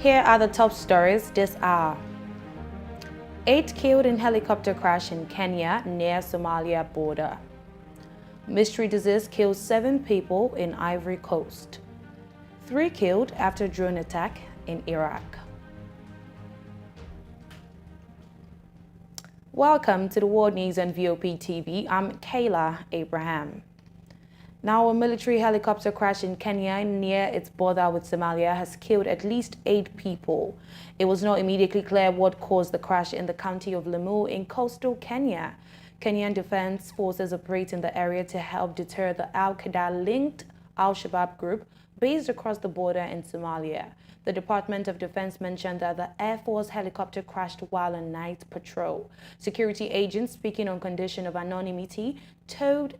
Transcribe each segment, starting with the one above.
Here are the top stories this hour. 8 killed in helicopter crash in Kenya near Somalia border. Mystery disease kills 7 people in Ivory Coast. 3 killed after drone attack in Iraq. Welcome to the World News on VOP TV. I'm Kayla Abraham. Now, a military helicopter crash in Kenya near its border with Somalia has killed at least 8 people. It was not immediately clear what caused the crash in the county of Lamu in coastal Kenya. Kenyan Defense Forces operate in the area to help deter the Al-Qaeda-linked Al-Shabaab group based across the border in Somalia. The Department of Defense mentioned that the Air Force helicopter crashed while on night patrol. Security agents speaking on condition of anonymity told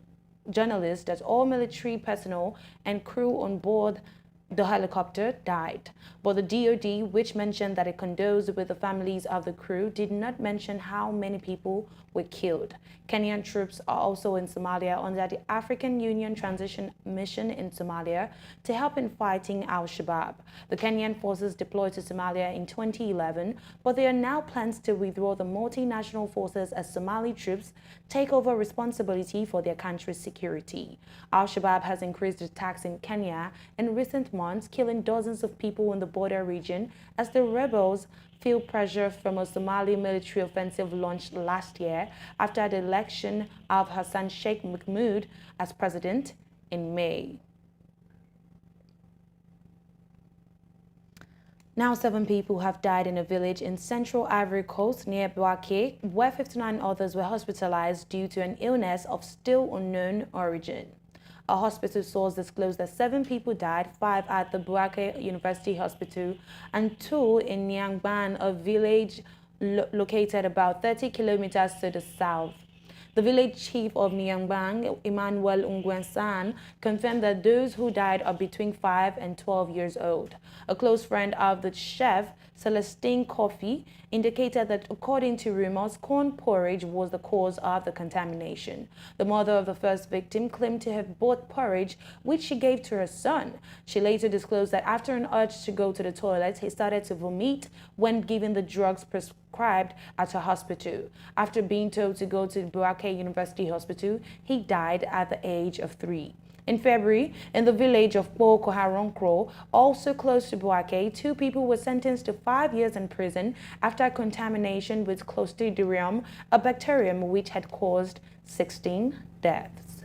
journalists that all military personnel and crew on board the helicopter died. But the DoD, which mentioned that it condoles with the families of the crew, did not mention how many people were killed. Kenyan troops are also in Somalia under the African Union Transition Mission in Somalia to help in fighting Al-Shabaab. The Kenyan forces deployed to Somalia in 2011, but there are now plans to withdraw the multinational forces as Somali troops take over responsibility for their country's security. Al-Shabaab has increased attacks in Kenya in recent months, killing dozens of people in the border region as the rebels feel pressure from a Somali military offensive launched last year after the election of Hassan Sheikh Mahmoud as president in May. Now, 7 people have died in a village in central Ivory Coast near Bouaké, where 59 others were hospitalized due to an illness of still unknown origin. A hospital source disclosed that 7 people died, 5 at the Bouaké University Hospital and 2 in Nyangban, a village located about 30 kilometers to the south. The village chief of Nyangban, Emmanuel Ungwensan, confirmed that those who died are between 5 and 12 years old. A close friend of the chef, Celestine Coffee, indicated that according to rumors, corn porridge was the cause of the contamination. The mother of the first victim claimed to have bought porridge, which she gave to her son. She later disclosed that after an urge to go to the toilet, he started to vomit when given the drugs prescribed at a hospital. After being told to go to the Bouaké University Hospital, he died at the age of 3. In February, in the village of Po Koharonkro, also close to Bouaké, 2 people were sentenced to 5 years in prison after contamination with Clostridium, a bacterium which had caused 16 deaths.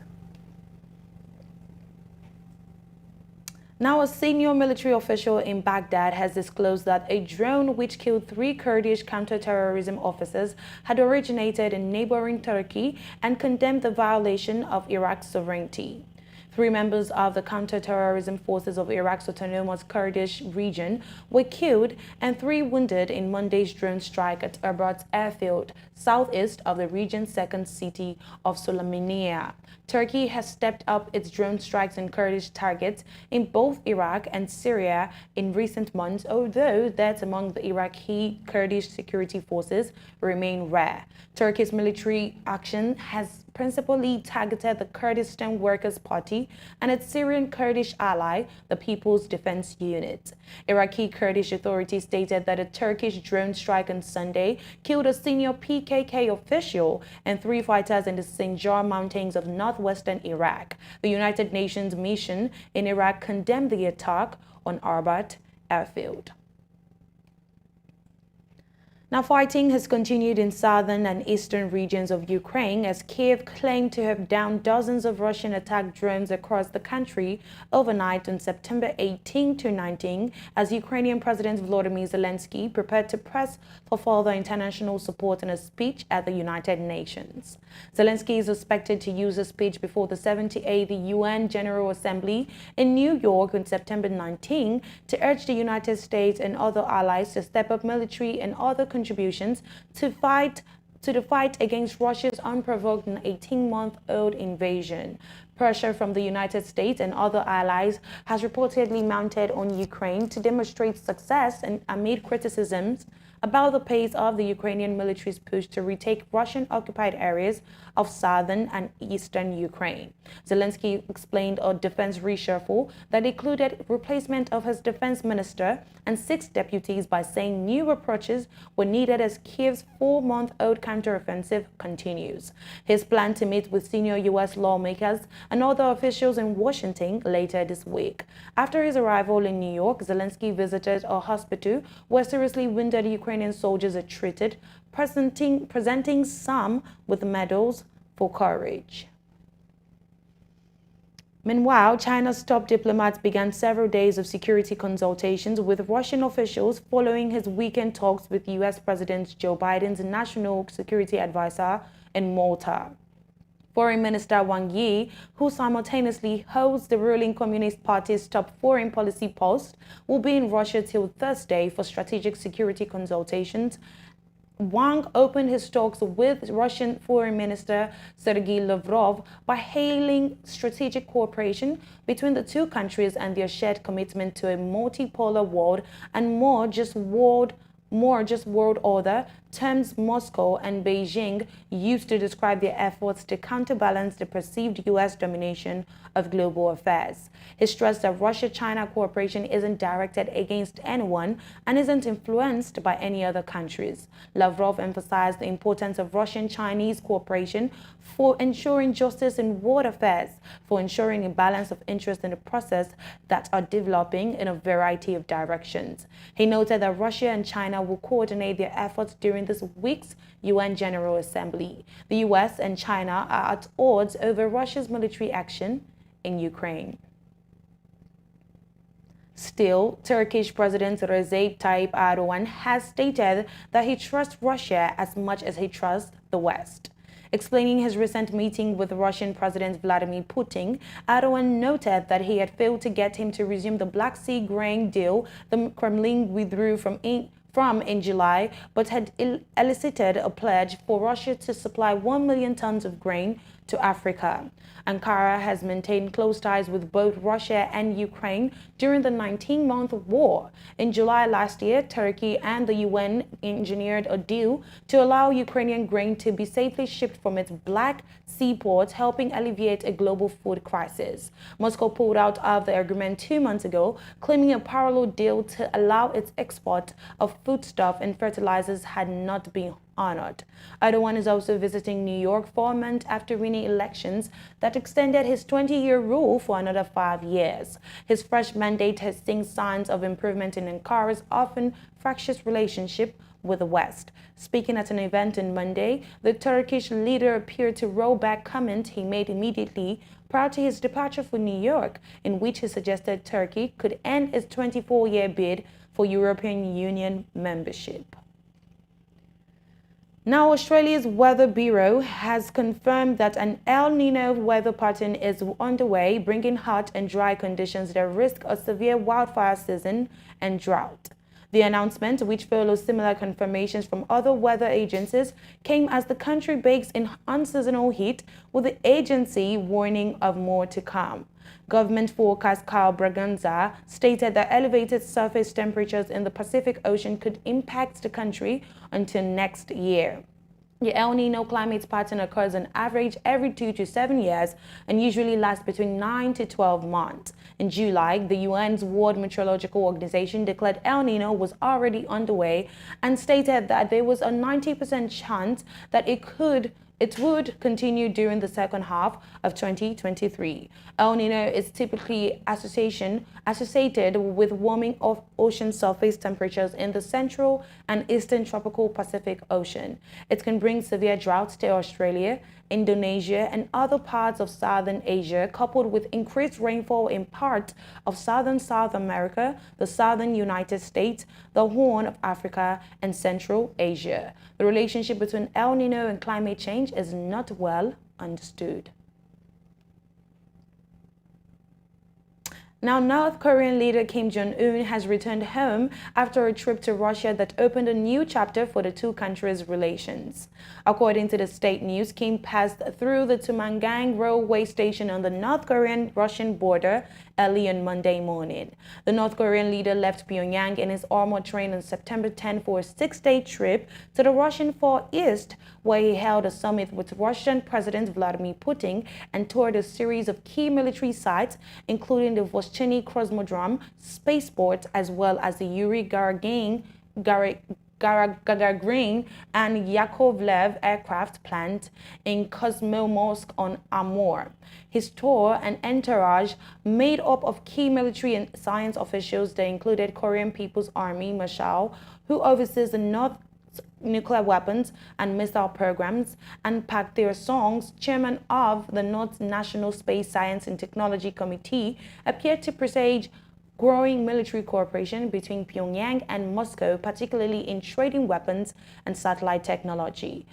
Now, a senior military official in Baghdad has disclosed that a drone which killed 3 Kurdish counter-terrorism officers had originated in neighboring Turkey and condemned the violation of Iraq's sovereignty. 3 members of the counter-terrorism forces of Iraq's autonomous Kurdish region were killed and 3 wounded in Monday's drone strike at Erbat airfield, southeast of the region's second city of Sulaymaniyah. Turkey has stepped up its drone strikes on Kurdish targets in both Iraq and Syria in recent months, although deaths among the Iraqi Kurdish security forces remain rare. Turkey's military action has principally targeted the Kurdistan Workers' Party and its Syrian Kurdish ally, the People's Defense Unit. Iraqi Kurdish authorities stated that a Turkish drone strike on Sunday killed a senior PKK official and 3 fighters in the Sinjar Mountains of northwestern Iraq. The United Nations mission in Iraq condemned the attack on Erbat airfield. Now, fighting has continued in southern and eastern regions of Ukraine as Kiev claimed to have downed dozens of Russian attack drones across the country overnight on September 18 to 19 as Ukrainian President Volodymyr Zelensky prepared to press for further international support in a speech at the United Nations. Zelensky is expected to use a speech before the 78th UN General Assembly in New York on September 19 to urge the United States and other allies to step up military and other contributions to the fight against Russia's unprovoked 18-month-old invasion. Pressure from the United States and other allies has reportedly mounted on Ukraine to demonstrate success and amid criticisms about the pace of the Ukrainian military's push to retake Russian-occupied areas of southern and eastern Ukraine. Zelensky explained a defense reshuffle that included replacement of his defense minister and 6 deputies by saying new approaches were needed as Kiev's 4-month-old counteroffensive continues. His plan to meet with senior U.S. lawmakers and other officials in Washington later this week. After his arrival in New York, Zelensky visited a hospital where seriously wounded Ukrainian soldiers are treated, presenting some with medals for courage. Meanwhile, China's top diplomats began several days of security consultations with Russian officials following his weekend talks with U.S. President Joe Biden's national security advisor in Malta. Foreign Minister Wang Yi, who simultaneously holds the ruling Communist Party's top foreign policy post, will be in Russia till Thursday for strategic security consultations. Wang opened his talks with Russian Foreign Minister Sergei Lavrov by hailing strategic cooperation between the two countries and their shared commitment to a multipolar world and more just world order, terms Moscow and Beijing used to describe their efforts to counterbalance the perceived U.S. domination of global affairs. He stressed that Russia-China cooperation isn't directed against anyone and isn't influenced by any other countries. Lavrov emphasized the importance of Russian-Chinese cooperation for ensuring justice in world affairs, for ensuring a balance of interest in the process that are developing in a variety of directions. He noted that Russia and China will coordinate their efforts during this week's UN General Assembly. The US and China are at odds over Russia's military action in Ukraine. Still, Turkish President Recep Tayyip Erdogan has stated that he trusts Russia as much as he trusts the West. Explaining his recent meeting with Russian President Vladimir Putin, Erdogan noted that he had failed to get him to resume the Black Sea grain deal the Kremlin withdrew from in July, but had elicited a pledge for Russia to supply 1 million tons of grain to Africa. Ankara has maintained close ties with both Russia and Ukraine during the 19-month war. In July last year, Turkey and the UN engineered a deal to allow Ukrainian grain to be safely shipped from its Black Sea ports, helping alleviate a global food crisis. Moscow pulled out of the agreement 2 months ago, claiming a parallel deal to allow its export of foodstuff and fertilizers had not been honored. Erdogan is also visiting New York 4 months after winning elections that extended his 20-year rule for another 5 years. His fresh mandate has seen signs of improvement in Ankara's often fractious relationship with the West. Speaking at an event on Monday, the Turkish leader appeared to roll back comments he made immediately prior to his departure for New York, in which he suggested Turkey could end its 24-year bid for European Union membership. Now, Australia's Weather Bureau has confirmed that an El Nino weather pattern is underway, bringing hot and dry conditions that risk a severe wildfire season and drought. The announcement, which follows similar confirmations from other weather agencies, came as the country bakes in unseasonal heat, with the agency warning of more to come. Government forecast Carl Braganza stated that elevated surface temperatures in the Pacific Ocean could impact the country until next year. The El Nino climate pattern occurs on average every 2 to 7 years and usually lasts between 9 to 12 months. In July, the UN's World Meteorological Organization declared El Nino was already underway and stated that there was a 90% chance that it would continue during the second half of 2023. El Nino is typically associated with warming of ocean surface temperatures in the central and eastern tropical Pacific Ocean. It can bring severe droughts to Australia, Indonesia, and other parts of southern Asia, coupled with increased rainfall in parts of southern South America, the southern United States, the Horn of Africa, and Central Asia. The relationship between El Nino and climate change is not well understood. Now, North Korean leader Kim Jong-un has returned home after a trip to Russia that opened a new chapter for the two countries' relations. According to the state news, Kim passed through the Tumangang railway station on the North Korean-Russian border early on Monday morning. The North Korean leader left Pyongyang in his armored train on September 10 for a six-day trip to the Russian Far East, where he held a summit with Russian President Vladimir Putin and toured a series of key military sites, including the Oseni Cosmodrome, spaceport, as well as the Yuri Gagarin and Yakovlev aircraft plant in Komsomolsk on Amur. His tour and entourage, made up of key military and science officials that included Korean People's Army Marshal, who oversees the North nuclear weapons and missile programs, and Park Tae-sung, chairman of the North National Space Science and Technology Committee, appeared to presage growing military cooperation between Pyongyang and Moscow, particularly in trading weapons and satellite technology.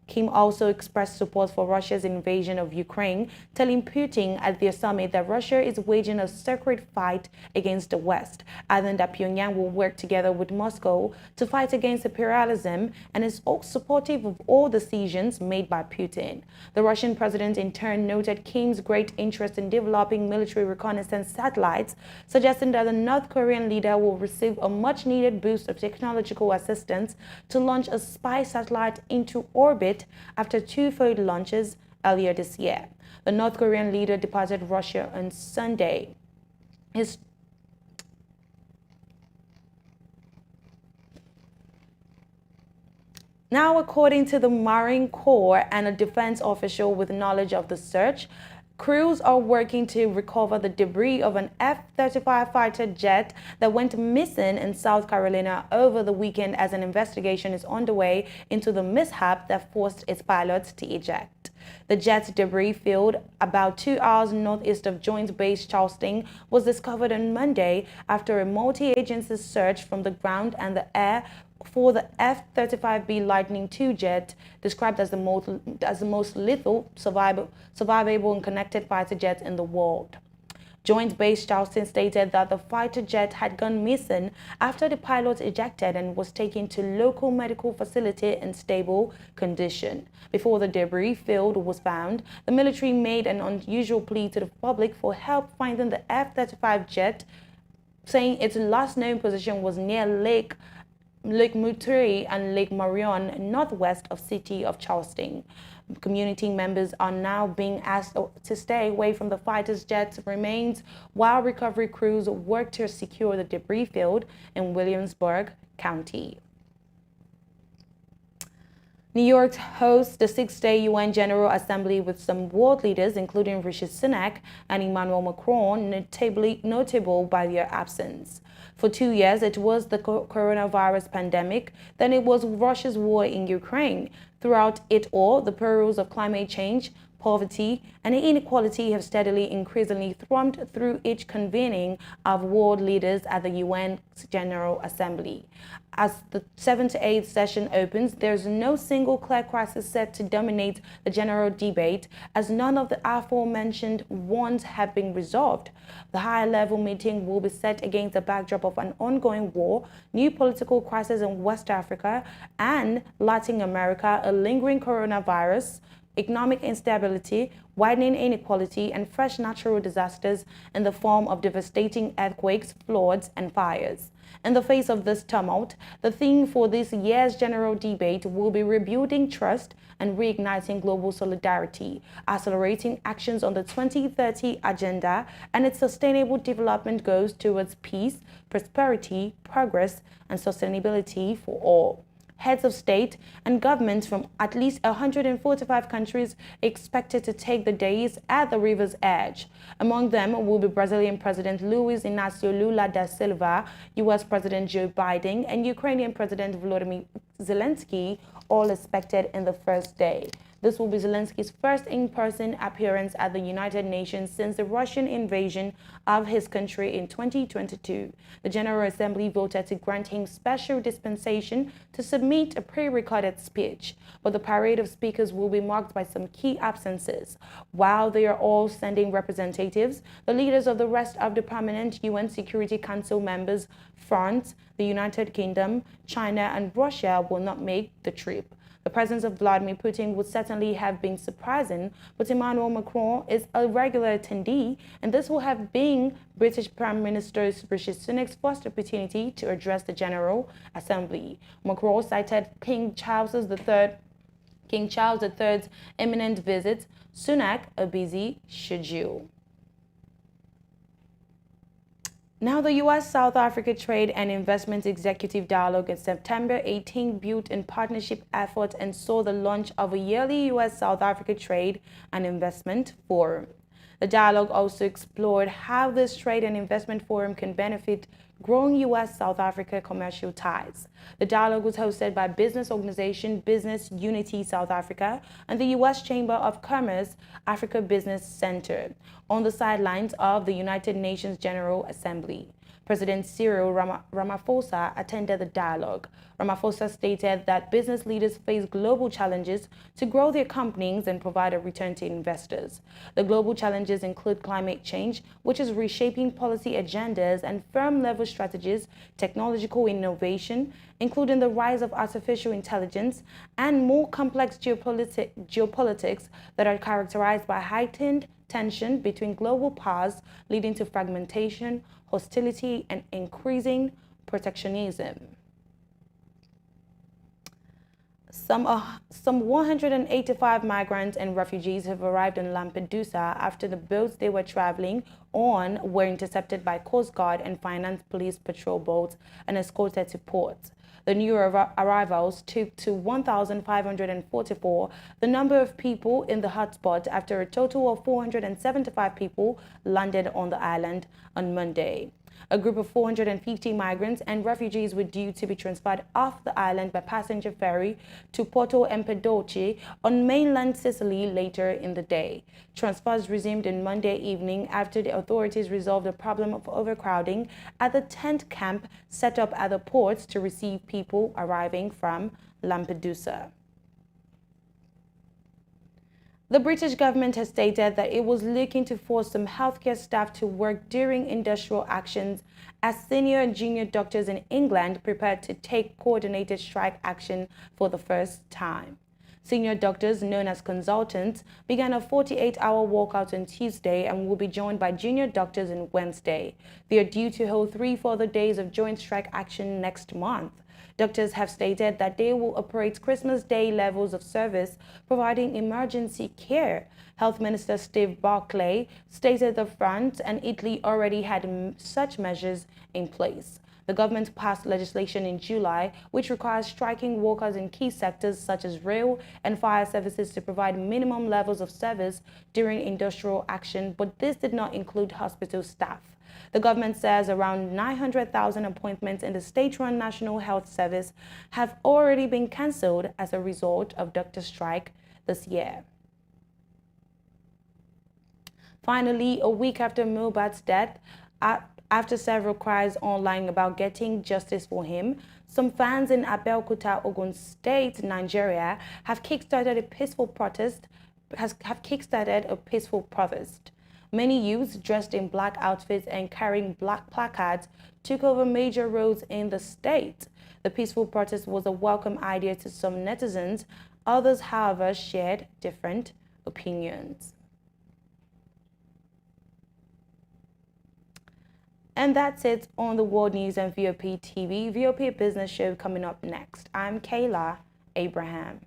Kim also expressed support for Russia's invasion of Ukraine, telling Putin at their summit that Russia is waging a sacred fight against the West, adding that Pyongyang will work together with Moscow to fight against imperialism and is supportive of all decisions made by Putin. The Russian president in turn noted Kim's great interest in developing military reconnaissance satellites, suggesting that the North Korean leader will receive a much-needed boost of technological assistance to launch a spy satellite into orbit after two failed launches earlier this year. The North Korean leader departed Russia on Sunday. Now, according to the Marine Corps and a defense official with knowledge of the search, crews are working to recover the debris of an F-35 fighter jet that went missing in South Carolina over the weekend as an investigation is underway into the mishap that forced its pilots to eject. The jet's debris field, about 2 hours northeast of Joint Base Charleston, was discovered on Monday after a multi-agency search from the ground and the air for the F-35B Lightning II jet, described as the most lethal, survivable and connected fighter jet in the world. Joint Base Charleston stated that the fighter jet had gone missing after the pilot ejected and was taken to local medical facility in stable condition. Before the debris field was found, the military made an unusual plea to the public for help finding the F-35 jet, saying its last known position was near Lake Muteri and Lake Marion, northwest of city of Charleston. Community members are now being asked to stay away from the fighter's jet's remains while recovery crews work to secure the debris field in Williamsburg County. New York hosts the six-day UN General Assembly with some world leaders, including Rishi Sunak and Emmanuel Macron, notable by their absence. For 2 years, it was the coronavirus pandemic, then it was Russia's war in Ukraine. Throughout it all, the perils of climate change, poverty, and inequality have steadily increasingly thrummed through each convening of world leaders at the UN General Assembly. As the 78th session opens, there's no single clear crisis set to dominate the general debate, as none of the aforementioned ones have been resolved. The high-level meeting will be set against the backdrop of an ongoing war, new political crisis in West Africa and Latin America, a lingering coronavirus, economic instability, widening inequality, and fresh natural disasters in the form of devastating earthquakes, floods, and fires. In the face of this tumult, the theme for this year's general debate will be rebuilding trust and reigniting global solidarity, accelerating actions on the 2030 agenda and its sustainable development goals towards peace, prosperity, progress, and sustainability for all. Heads of state and governments from at least 145 countries expected to take the dais at the river's edge. Among them will be Brazilian President Luiz Inácio Lula da Silva, U.S. President Joe Biden, and Ukrainian President Volodymyr Zelensky, all expected in the first day. This will be Zelensky's first in-person appearance at the United Nations since the Russian invasion of his country in 2022. The General Assembly voted to grant him special dispensation to submit a pre-recorded speech, but the parade of speakers will be marked by some key absences. While they are all sending representatives, the leaders of the rest of the permanent UN Security Council members, France, the United Kingdom, China, and Russia will not make the trip. The presence of Vladimir Putin would certainly have been surprising, but Emmanuel Macron is a regular attendee, and this will have been British Prime Minister Rishi Sunak's first opportunity to address the General Assembly. Macron cited King Charles III's imminent visit, Sunak a busy schedule. Now, the U.S.-South Africa Trade and Investment Executive Dialogue in September 18 built in partnership efforts and saw the launch of a yearly U.S.-South Africa Trade and Investment Forum. The dialogue also explored how this trade and investment forum can benefit growing U.S.-South Africa commercial ties. The dialogue was hosted by business organization Business Unity South Africa and the U.S. Chamber of Commerce Africa Business Center on the sidelines of the United Nations General Assembly. President Cyril Ramaphosa attended the dialogue. Ramaphosa stated that business leaders face global challenges to grow their companies and provide a return to investors. The global challenges include climate change, which is reshaping policy agendas and firm-level strategies, technological innovation, including the rise of artificial intelligence, and more complex geopolitics that are characterized by heightened tension between global powers, leading to fragmentation, hostility, and increasing protectionism. Some 185 migrants and refugees have arrived in Lampedusa after the boats they were traveling on were intercepted by Coast Guard and Finance Police patrol boats and escorted to port. The new arrivals took to 1,544 the number of people in the hotspot after a total of 475 people landed on the island on Monday. A group of 450 migrants and refugees were due to be transferred off the island by passenger ferry to Porto Empedocle on mainland Sicily later in the day. Transfers resumed on Monday evening after the authorities resolved the problem of overcrowding at the tent camp set up at the ports to receive people arriving from Lampedusa. The British government has stated that it was looking to force some healthcare staff to work during industrial actions as senior and junior doctors in England prepared to take coordinated strike action for the first time. Senior doctors, known as consultants, began a 48-hour walkout on Tuesday and will be joined by junior doctors on Wednesday. They are due to hold 3 further days of joint strike action next month. Doctors have stated that they will operate Christmas Day levels of service, providing emergency care. Health Minister Steve Barclay stated that France and Italy already had such measures in place. The government passed legislation in July which requires striking workers in key sectors such as rail and fire services to provide minimum levels of service during industrial action, but this did not include hospital staff. The government says around 900,000 appointments in the state-run National Health Service have already been cancelled as a result of doctor strike this year. Finally, a week after Mohbad's death, after several cries online about getting justice for him, some fans in Abeokuta, Ogun State, Nigeria, have kickstarted a peaceful protest. Many youths dressed in black outfits and carrying black placards took over major roads in the state. The peaceful protest was a welcome idea to some netizens. Others, however, shared different opinions. And that's it on the World News and VOP TV. VOP Business Show coming up next. I'm Kayla Abraham.